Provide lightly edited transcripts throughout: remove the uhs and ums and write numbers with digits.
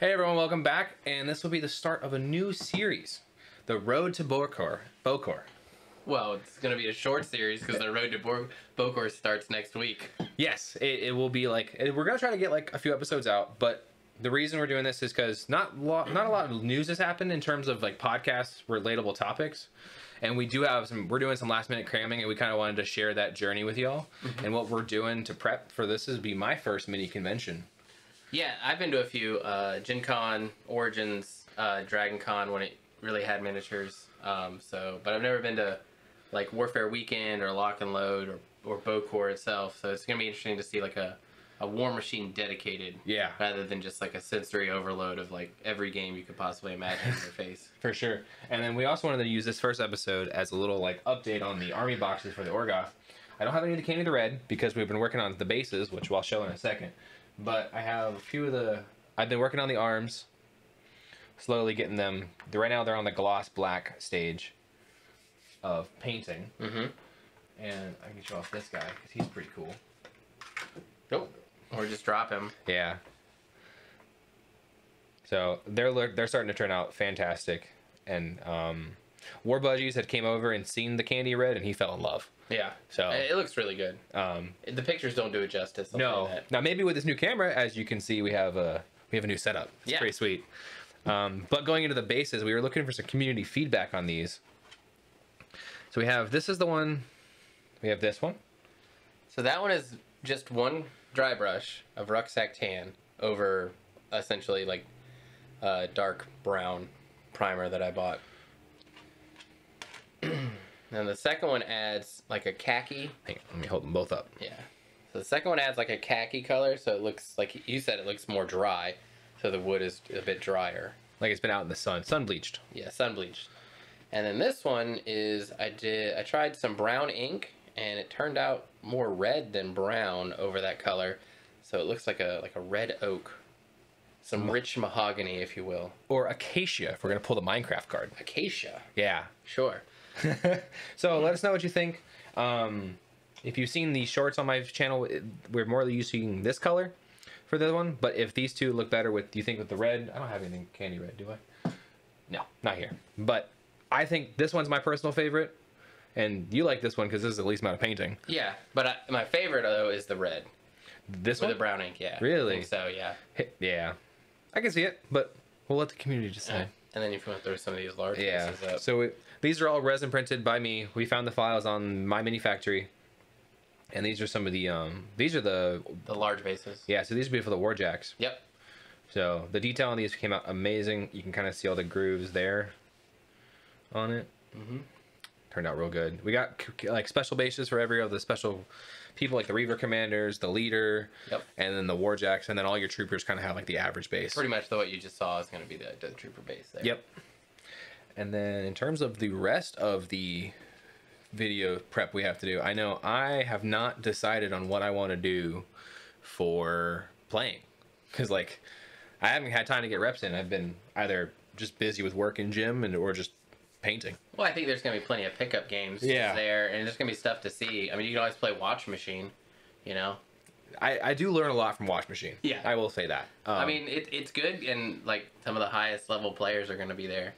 Hey everyone, welcome back, and this will be the start of a new series, The Road to Bokur. Well, it's going to be a short series because the Road to Bokur starts next week. Yes, it will be like, we're going to try to get like a few episodes out, but the reason we're doing this is because not a lot of news has happened in terms of like podcast relatable topics. And we do have we're doing some last minute cramming, and we kind of wanted to share that journey with y'all. Mm-hmm. And what we're doing to prep for this is be my first mini convention. Yeah, I've been to a few, Gen Con, Origins, Dragon Con when it really had miniatures. But I've never been to like Warfare Weekend or Lock and Load or Bokur itself. So it's going to be interesting to see like a War Machine dedicated. Yeah. Rather than just like a sensory overload of like every game you could possibly imagine in your face. For sure. And then we also wanted to use this first episode as a little like update on the army boxes for the Orgoth. I don't have any of the Candy the Red because we've been working on the bases, which I'll show in a second. But I have a few of the... I've been working on the arms, slowly getting them... Right now they're on the gloss black stage of painting. Mm-hmm. And I can show off this guy, because he's pretty cool. Nope. Or just drop him. Yeah. So they're starting to turn out fantastic. And War Budgies had came over and seen the Candy Red, and he fell in love. Yeah, so it looks really good. The pictures don't do it justice. No, now maybe with this new camera, as you can see, we have a new setup. It's pretty sweet. But going into the bases, we were looking for some community feedback on these. So we have this is the one. We have this one. So that one is just one dry brush of rucksack tan over essentially like dark brown primer that I bought. And the second one adds like a khaki. Hang on, let me hold them both up. Yeah. So the second one adds like a khaki color, so it looks like you said it looks more dry. So the wood is a bit drier. Like it's been out in the sun bleached. Yeah, sun bleached. And then this one is I tried some brown ink, and it turned out more red than brown over that color. So it looks like a red oak. Some rich mahogany, if you will. Or acacia, if we're gonna pull the Minecraft card. Acacia. Yeah. Sure. So let us know what you think. If you've seen the shorts on my channel, we're more using this color for the one. But if these two look better with, do you think with the red? I don't have anything candy red, do I? No, not here. But I think this one's my personal favorite. And you like this one because this is the least amount of painting. Yeah, but my favorite though is the red. This one? With the brown ink, yeah. Really? I think so, yeah. Yeah. I can see it, but we'll let the community decide. And then if you want to throw some of these large pieces up. So these are all resin printed by me. We found the files on my mini factory, and these are some of the these are the large bases. Yeah, so these would be for the Warjacks. Yep. So the detail on these came out amazing. You can kind of see all the grooves there on it. Mm-hmm. Turned out real good. We got like special bases for every of the special people, like the Reaver Commanders, the Leader, and then the Warjacks, and then all your troopers kind of have like the average base. Pretty much what you just saw is going to be the trooper base there. Yep. And then in terms of the rest of the video prep we have to do, I know I have not decided on what I want to do for playing, because like I haven't had time to get reps in. I've been either just busy with work and gym or just painting. Well, I think there's going to be plenty of pickup games there, and there's going to be stuff to see. I mean, you can always play Watch Machine, you know? I do learn a lot from Watch Machine. Yeah. I will say that. I mean, it's good, and like some of the highest level players are going to be there.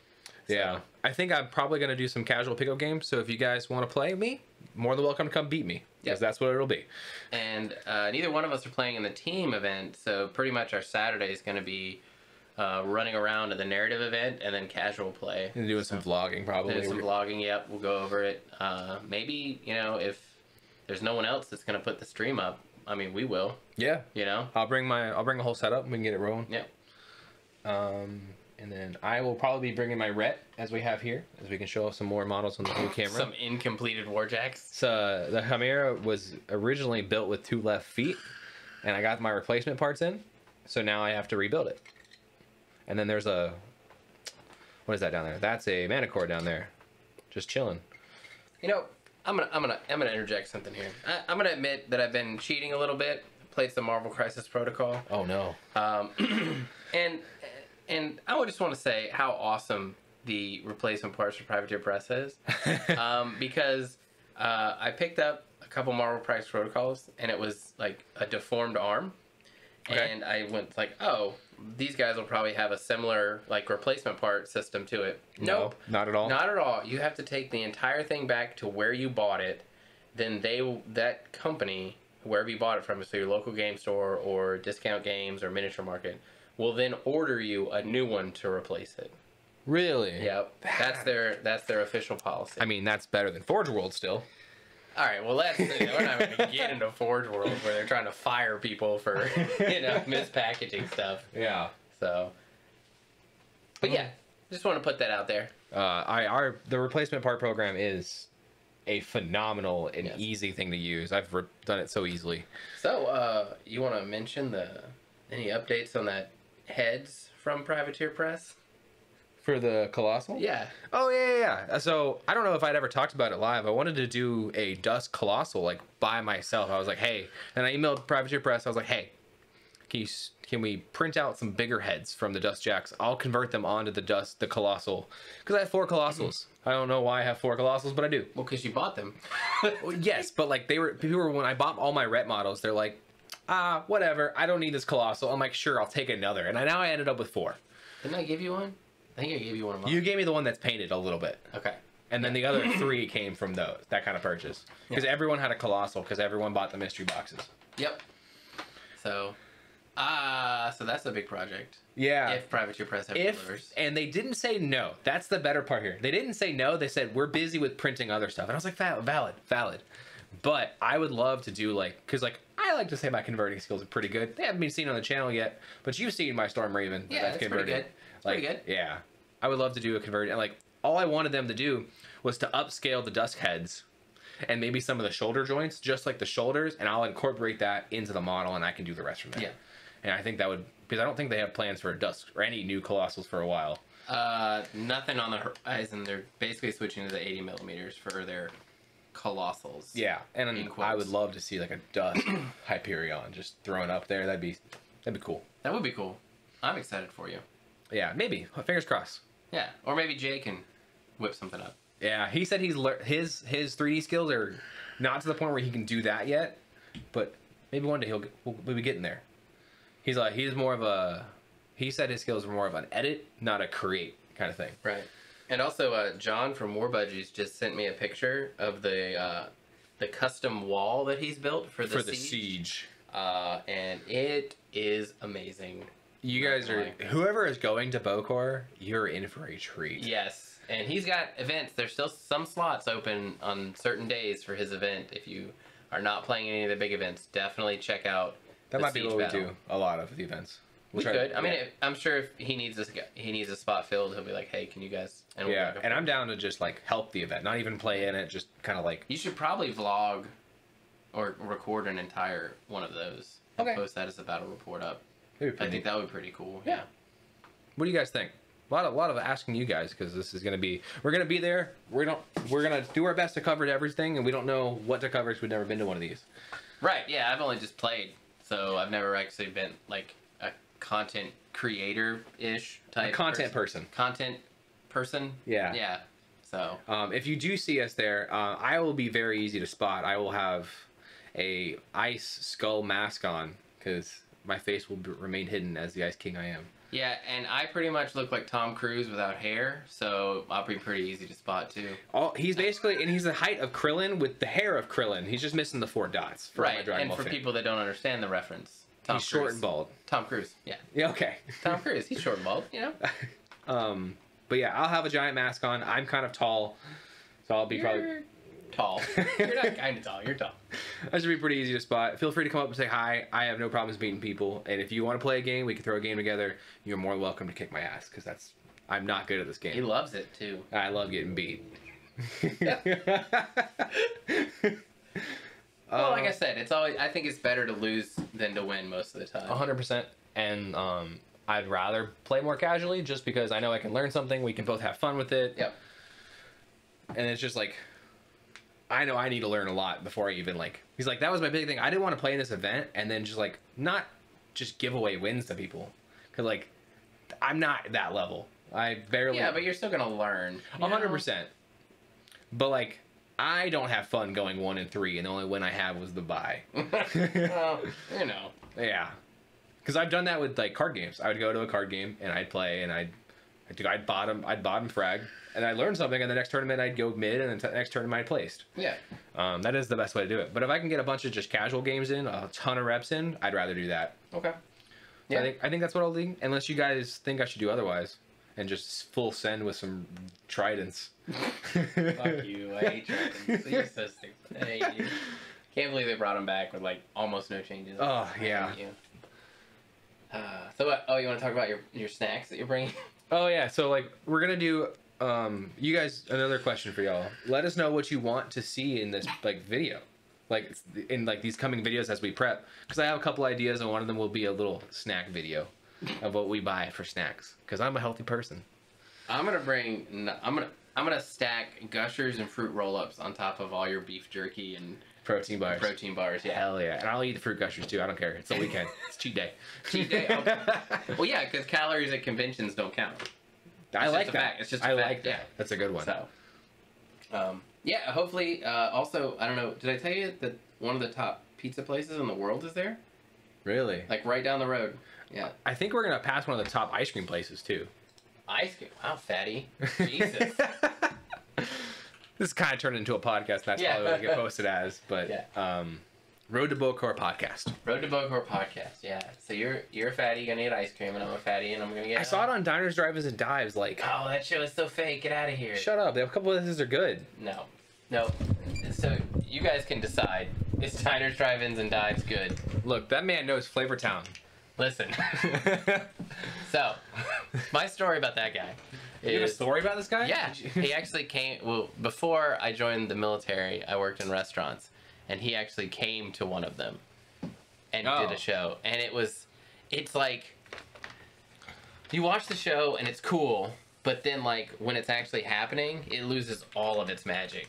So. Yeah. I think I'm probably going to do some casual pickup games, so if you guys want to play me, more than welcome to come beat me, because that's what it'll be. And neither one of us are playing in the team event, so pretty much our Saturday is going to be running around at the narrative event and then casual play. And doing some vlogging, probably. Doing some vlogging, yep. We'll go over it. Maybe, you know, if there's no one else that's going to put the stream up, I mean, we will. Yeah. You know? I'll bring a whole setup and we can get it rolling. Yep. And then I will probably be bringing my Rhett, as we have here, as we can show off some more models on the new camera. Some incompleted Warjacks. So the Chimera was originally built with 2 left feet, and I got my replacement parts in, so now I have to rebuild it. And then there's a, what is that down there? That's a Manicore down there, just chilling. You know, I'm gonna interject something here. I'm gonna admit that I've been cheating a little bit. Played some Marvel Crisis Protocol. Oh no. And I would just want to say how awesome the replacement parts for Privateer Press is, because I picked up a couple Marvel Crisis Protocols and it was like a deformed arm. Okay. And I went like, oh, these guys will probably have a similar like replacement part system to it. Nope, No, not at all. not at all. You have to take the entire thing back to where you bought it. Then that company, wherever you bought it from, so your local game store or discount games or miniature market, will then order you a new one to replace it. Really? Yep. That's their official policy. I mean, that's better than Forge World still. All right, well, we're not going to get into Forge World where they're trying to fire people for, mispackaging stuff. Yeah. So, but yeah, just want to put that out there. The replacement part program is a phenomenal and Yes. easy thing to use. I've done it so easily. So, you want to mention any updates on that heads from Privateer Press? For the Colossal? Yeah. Oh, yeah. So, I don't know if I'd ever talked about it live. I wanted to do a Dust Colossal, like, by myself. I was like, hey. And I emailed Privateer Press. I was like, hey, can we print out some bigger heads from the Dust Jacks? I'll convert them onto the Colossal. Because I have 4 Colossals. I don't know why I have 4 Colossals, but I do. Well, because you bought them. Well, yes, but, like, people were, when I bought all my rep models, they're like, whatever. I don't need this Colossal. I'm like, sure, I'll take another. And now I ended up with 4. Didn't I give you one? I think I gave you one of mine. You gave me the one that's painted a little bit. Okay. And then the other 3 came from that kind of purchase. Because everyone had a Colossal, because everyone bought the mystery boxes. Yep. So that's a big project. Yeah. If Privateer Press ever delivers. And they didn't say no. That's the better part here. They didn't say no. They said, we're busy with printing other stuff. And I was like, valid. But I would love to do, like, because, like, I like to say my converting skills are pretty good. They haven't been seen on the channel yet, but you've seen my Storm Raven. Yeah, it's pretty good. It's like, pretty good. Yeah. I would love to do a converting. And, like, all I wanted them to do was to upscale the Dusk heads and maybe some of the shoulder joints, just like the shoulders, and I'll incorporate that into the model, and I can do the rest from there. Yeah. And I think that would, because I don't think they have plans for a Dusk or any new Colossals for a while. Nothing on the horizon. They're basically switching to the 80 millimeters for their Colossals. Yeah, and I would love to see like a Dusk Hyperion just thrown up there. That'd be cool. That would be cool. I'm excited for you. Yeah, maybe. Fingers crossed. Yeah, or maybe Jay can whip something up. Yeah, he said his 3D skills are not to the point where he can do that yet, but maybe one day we'll be getting there. He said his skills were more of an edit, not a create kind of thing. Right. And also, John from War Budgies just sent me a picture of the custom wall that he's built for the siege. And it is amazing. You guys whoever is going to Bokur, you're in for a treat. Yes. And he's got events. There's still some slots open on certain days for his event. If you are not playing any of the big events, definitely check out that might be what we do a lot of the events. We could. I mean, I'm sure if he needs a spot filled, he'll be like, "Hey, can you guys?" And and I'm down to just like help the event, not even play in it, just kind of like. You should probably vlog or record an entire one of those and post that as a battle report up. I think that would be pretty cool. Yeah. What do you guys think? A lot of asking you guys, because this is gonna be we're gonna be there. We're gonna do our best to cover everything, and we don't know what to cover because we've never been to one of these. Right. Yeah, I've only just played, so I've never actually been like a content creator-ish type. A content person. Content person. Yeah. Yeah. So. If you do see us there, I will be very easy to spot. I will have a ice skull mask on because my face will remain hidden as the Ice King I am. Yeah, and I pretty much look like Tom Cruise without hair, so I'll be pretty easy to spot too. He's basically, and he's the height of Krillin with the hair of Krillin. He's just missing the 4 dots. For my Dragon Ball and for fan. people that don't understand the reference, he's short and bald. Tom Cruise, yeah. Yeah, okay. Tom Cruise, he's short and bald, you know? But yeah, I'll have a giant mask on. I'm kind of tall, so I'll be probably... tall. You're not kind of tall, you're tall. That should be pretty easy to spot. Feel free to come up and say hi. I have no problems meeting people. And if you want to play a game, we can throw a game together. You're more welcome to kick my ass, because I'm not good at this game. He loves it, too. I love getting beat. Well, like I said, I think it's better to lose than to win most of the time. 100%. And I'd rather play more casually, just because I know I can learn something. We can both have fun with it. Yep. And it's just like... I know I need to learn a lot before I even like... He's like, that was my big thing. I didn't want to play in this event and then just like, not just give away wins to people. Because like, I'm not that level. I barely... Yeah, but you're still going to learn. 100%. But like, I don't have fun going 1 and 3 and the only win I had was the bye. Well, you know. Yeah. Because I've done that with like card games. I would go to a card game and I'd play and I'd bottom frag, and I learned something. And the next tournament I'd go mid, and the next tournament I placed. Yeah. That is the best way to do it. But if I can get a bunch of just casual games in, a ton of reps in, I'd rather do that. Okay. Yeah. So I think that's what I'll do. Unless you guys think I should do otherwise, and just full send with some tridents. Fuck you! I hate tridents. You're so stupid. I hate you. Can't believe they brought them back with like almost no changes. Oh yeah. So what? Oh, you want to talk about your snacks that you're bringing? Oh yeah. So like we're gonna do. You guys, another question for y'all. Let us know what you want to see in this like video, like in like these coming videos as we prep. Because I have a couple ideas, and one of them will be a little snack video of what we buy for snacks. Because I'm a healthy person. I'm gonna stack Gushers and fruit roll-ups on top of all your beef jerky and protein bars. Protein bars, yeah. Hell yeah. And I'll eat the fruit Gushers too. I don't care. It's the weekend. It's cheat day. Cheat day. Okay. Well, yeah, because calories at conventions don't count. I like that. Fact. It's just a I fact. like that. Yeah. That's a good one. So, yeah. Hopefully, also, I don't know. Did I tell you that one of the top pizza places in the world is there? Really? Like right down the road. Yeah. I think we're gonna pass one of the top ice cream places too. Ice cream. Wow, fatty. Jesus. This kind of turned into a podcast. That's probably what it get posted as. But yeah. Road to Bokur podcast. Road to Bokur podcast. Yeah. So you're a fatty. You're gonna get ice cream, and I'm a fatty, and I'm gonna get. I saw it on Diners, Drive-ins, and Dives. Like, oh, that show is so fake. Get out of here. Shut up. A couple of these are good. No. So you guys can decide. Is Diners, Drive-ins, and Dives good? Look, that man knows Flavor Town. Listen. So, my story about that guy. You have a story about this guy? Yeah. He actually came. Well, before I joined the military, I worked in restaurants, and he actually came to one of them and did a show. And it's like, you watch the show and it's cool, but then like when it's actually happening, it loses all of its magic.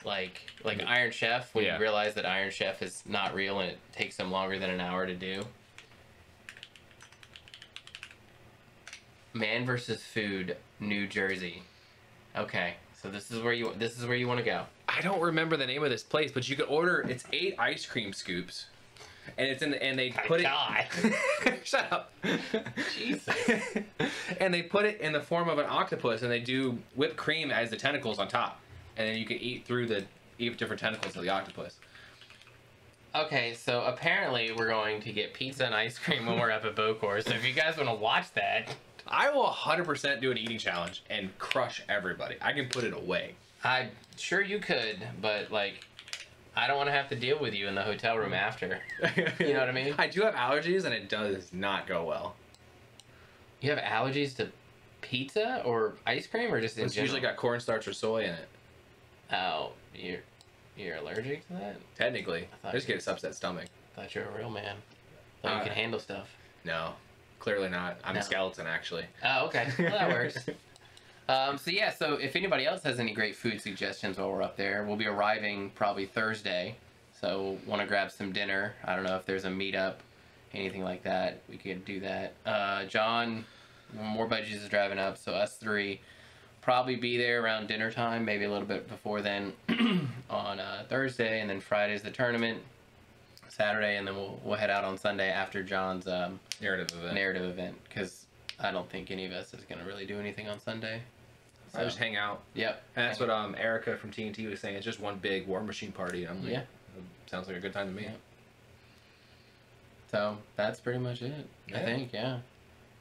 Like Iron Chef, when you realize that Iron Chef is not real and it takes them longer than an hour to do. Man vs. Food, New Jersey. Okay, so this is where you want to go. I don't remember the name of this place, but you could order. It's 8 ice cream scoops, and it's in the, and they put it. Shut up. Jesus. And they put it in the form of an octopus, and they do whipped cream as the tentacles on top, and then you can eat through the different tentacles of the octopus. Okay, so apparently we're going to get pizza and ice cream when we're up at Bokur. So if you guys want to watch that, I will 100% do an eating challenge and crush everybody. I can put it away. I'm sure you could, but like, I don't want to have to deal with you in the hotel room after. You know what I mean? I do have allergies, and it does not go well. You have allergies to pizza or ice cream, or just in It's general? usually got cornstarch or soy in it. Oh, you're allergic to that? Technically, I just get an upset stomach. I thought you were a real man. Thought you could handle stuff. No, clearly not. I'm a skeleton, actually. Oh, okay. Well, that works. So if anybody else has any great food suggestions while we're up there, we'll be arriving probably Thursday. So want to grab some dinner. I don't know if there's a meetup, anything like that. We could do that. John, More Budgies is driving up, so us three probably be there around dinner time, maybe a little bit before then on Thursday, and then Friday's the tournament, Saturday, and then we'll head out on Sunday after John's narrative event, because I don't think any of us is going to really do anything on Sunday. So just hang out. Yep. And that's what Erica from TNT was saying. It's just one big War Machine party. I'm like, sounds like a good time to me. Yeah. So that's pretty much it. I think,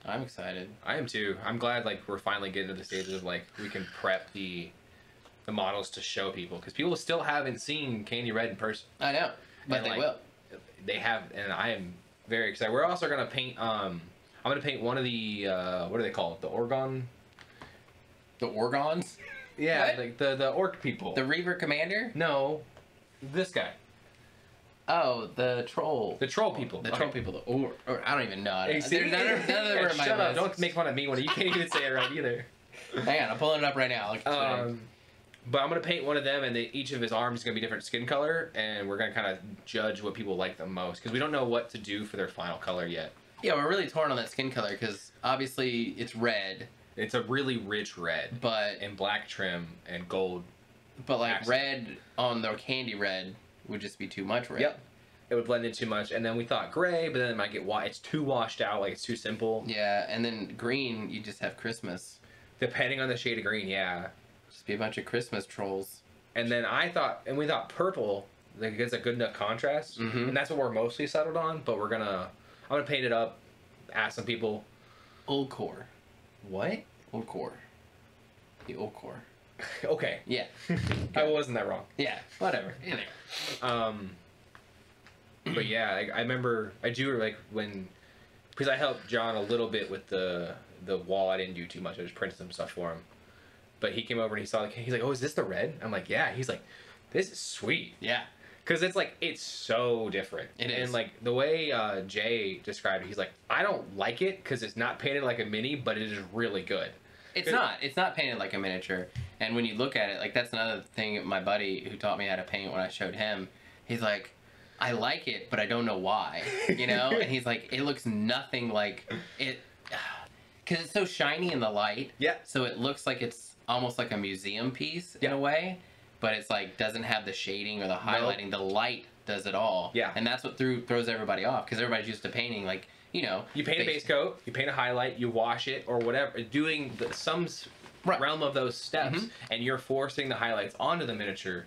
I'm excited. I am too. I'm glad like we're finally getting to the stages of like we can prep the models to show people, because people still haven't seen Candy Red in person. I know, but they will. They have, and I am very excited. We're also gonna paint. I'm gonna paint one of the what are they called? The Orgon. The Orgons? Yeah, what? like the orc people. The Reaver Commander? No, this guy. Oh, the troll. The troll people. The troll people. Or I don't even know. Hey, None of them are in my shut up! list. Don't make fun of me when you can't even say it right either. Hang on, I'm pulling it up right now. But I'm gonna paint one of them, and each of his arms is gonna be different skin color, and we're gonna kind of judge what people like the most, because we don't know what to do for their final color yet. Yeah, we're really torn on that skin color, because obviously it's red. It's a really rich red, and black trim and gold. But like accent. Red on the Candy Red would just be too much red. Yep. it would blend in too much. And then we thought gray, but then it might get it's too washed out, like it's too simple. Yeah, and then green, you just have Christmas. Depending on the shade of green, yeah. Just be a bunch of Christmas trolls. And then we thought purple, like, gets a good enough contrast, and that's what we're mostly settled on. But I'm gonna paint it up, ask some people. Old core. What? Old core. The old core. Okay. Yeah. I wasn't that wrong. Yeah. Whatever. But yeah, I remember I do like because I helped John a little bit with the wall. I didn't do too much. I just printed some stuff for him. But he came over and he saw he's like, oh, is this the red? I'm like, yeah. He's like, this is sweet. Yeah. Because it's so different. It is. And like the way Jay described it, he's like, I don't like it because it's not painted like a mini, but it is really good. It's not. It's not painted like a miniature. And when you look at it, like that's another thing my buddy who taught me how to paint when I showed him, he's like, I like it, but I don't know why. You know? And he's like, it looks nothing like it. Because it's so shiny in the light. Yeah. So it looks like it's almost like a museum piece in a way. But it's like doesn't have the shading or the highlighting. The light does it all. Yeah. And that's what throws everybody off because everybody's used to painting like, you know. You paint a base coat, you paint a highlight, you wash it or whatever, doing some realm of those steps, and you're forcing the highlights onto the miniature.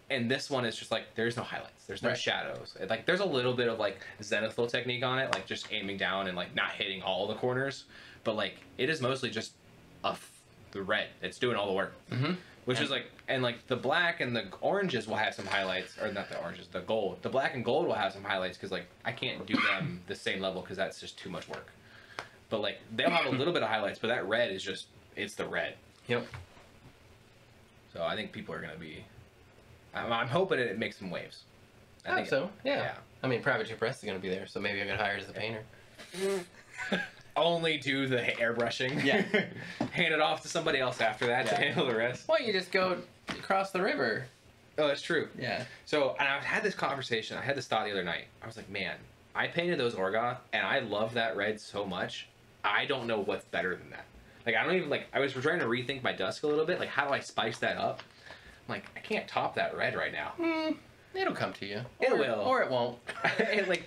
And this one is just like, there's no highlights, there's no shadows. Like there's a little bit of like zenithal technique on it, like just aiming down and like not hitting all the corners, but like it is mostly just the red. It's doing all the work. Which is like, and like the black and the oranges will have some highlights, or not the oranges, the gold. The black and gold will have some highlights because like I can't do them the same level because that's just too much work. But like they'll have a little bit of highlights, but that red is just, it's the red. Yep. So I think people are gonna be. I'm hoping it makes some waves. I think so. Yeah. I mean, Private Press is gonna be there, so maybe I get hired as a painter. Only do the airbrushing. Yeah. Hand it off to somebody else after that to handle the rest. Well, you just go across the river. Oh, that's true. Yeah. So, and I had this conversation. I had this thought the other night. I was like, man, I painted those Orgoth, and I love that red so much. I don't know what's better than that. Like, I don't even, like, I was trying to rethink my dusk a little bit. Like, how do I spice that up? I'm like, I can't top that red right now. It'll come to you. It will. Or it won't. And, like,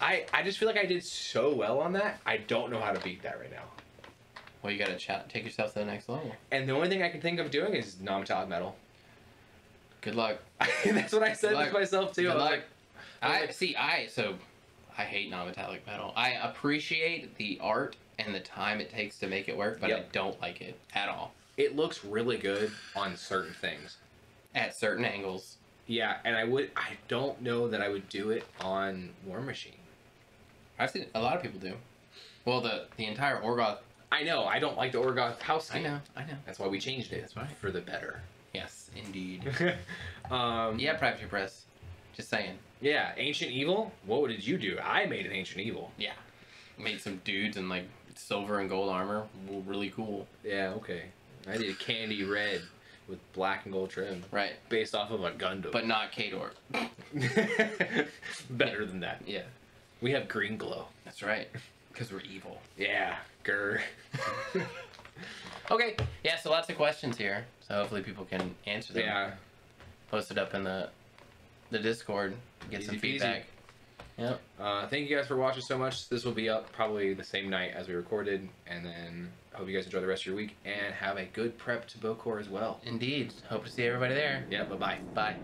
I just feel like I did so well on that. I don't know how to beat that right now. Well, you gotta take yourself to the next level. And the only thing I can think of doing is non-metallic metal. Good luck. That's what I said to myself too. Good luck. Like, I hate non-metallic metal. I appreciate the art and the time it takes to make it work, but I don't like it at all. It looks really good on certain things. At certain angles. Yeah, and I don't know that I would do it on War Machine. I've seen a lot of people do. Well, the entire Orgoth. I know. I don't like the Orgoth house scheme. I know. That's why we changed it. That's right. For the better. Yes, indeed. Yeah, Private Press. Just saying. Yeah, Ancient Evil. What did you do? I made an Ancient Evil. Yeah. Made some dudes in like silver and gold armor. Really cool. Yeah. Okay. I did a candy red with black and gold trim. Right. Based off of a Gundam. But not Kador. Better than that. Yeah. We have green glow. That's right. Because we're evil. Yeah. Grr. Okay. Yeah, so lots of questions here. So hopefully people can answer them. Yeah. Post it up in the Discord. Get Easy some peasy. feedback. Yep. Thank you guys for watching so much. This will be up probably the same night as we recorded. And then I hope you guys enjoy the rest of your week. And have a good prep to Bokur as well. Indeed. Hope to see everybody there. Yeah, bye-bye. Bye.